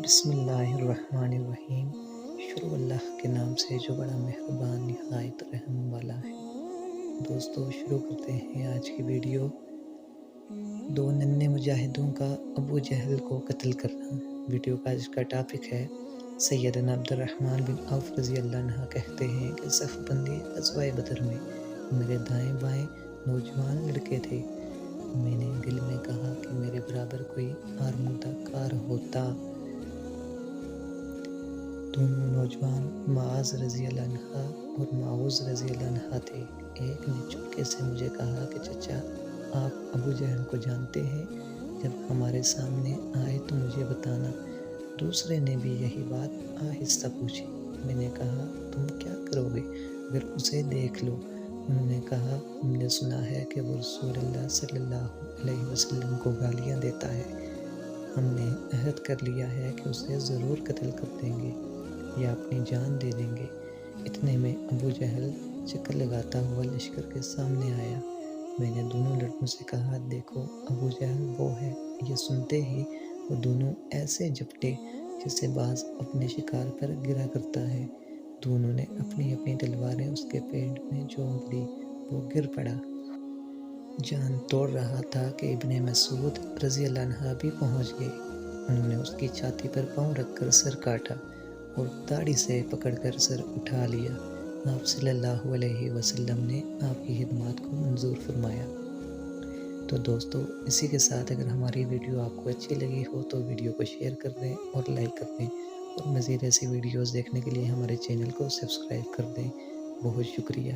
بسم اللہ الرحمن الرحیم۔ شروع اللہ کے نام سے جو بڑا مہربان نہایت رحم والا ہے۔ دوستو شروع کرتے ہیں آج کی ویڈیو۔ دو ننھے مجاہدوں کا ابو جہل کو قتل کرنا۔ ویڈیو کا آج کا ٹاپک ہے سیدنا عبد الرحمن بن عوف رضی اللہ عنہ کہتے ہیں کہ صف بندی غزوہ بدر میں میرے دائیں بائیں نوجوان لڑکے تھے۔ میں نے دل میں کہا کہ میرے برابر کوئی آرمودہ کار ہوتا۔ دونوں نوجوان معاذ رضی اللہ عنہ اور معوذ رضی اللہ عنہ تھے۔ ایک نے چپکے سے مجھے کہا کہ چچا آپ ابو جہل کو جانتے ہیں؟ جب ہمارے سامنے آئے تو مجھے بتانا۔ دوسرے نے بھی یہی بات آہستہ پوچھی۔ میں نے کہا تم کیا کرو گے اگر اسے دیکھ لو؟ انہوں نے کہا ہم نے سنا ہے کہ وہ رسول اللہ صلی اللہ علیہ وسلم کو گالیاں دیتا ہے۔ ہم نے عہد کر لیا ہے کہ اسے ضرور قتل کر دیں گے یا اپنی جان دے دیں گے۔ اتنے میں ابو جہل چکر لگاتا ہوا لشکر کے سامنے آیا۔ میں نے دونوں لڑکوں سے کہا دیکھو ابو جہل وہ ہے۔ یہ سنتے ہی وہ دونوں ایسے جھپٹے جیسے باز اپنے شکار پر گرا کرتا ہے۔ دونوں نے اپنی اپنی تلواریں اس کے پیٹ میں جھونک دی۔ وہ گر پڑا۔ جان توڑ رہا تھا کہ ابن مسعود رضی اللہ عنہ بھی پہنچ گئے۔ انہوں نے اس کی چھاتی پر پاؤں رکھ کر سر کاٹا اور داڑھی سے پکڑ کر سر اٹھا لیا۔ آپ صلی اللہ علیہ وسلم نے آپ کی خدمات کو منظور فرمایا۔ تو دوستو اسی کے ساتھ اگر ہماری ویڈیو آپ کو اچھی لگی ہو تو ویڈیو کو شیئر کر دیں اور لائک کر دیں، اور مزید ایسی ویڈیوز دیکھنے کے لیے ہمارے چینل کو سبسکرائب کر دیں۔ بہت شکریہ۔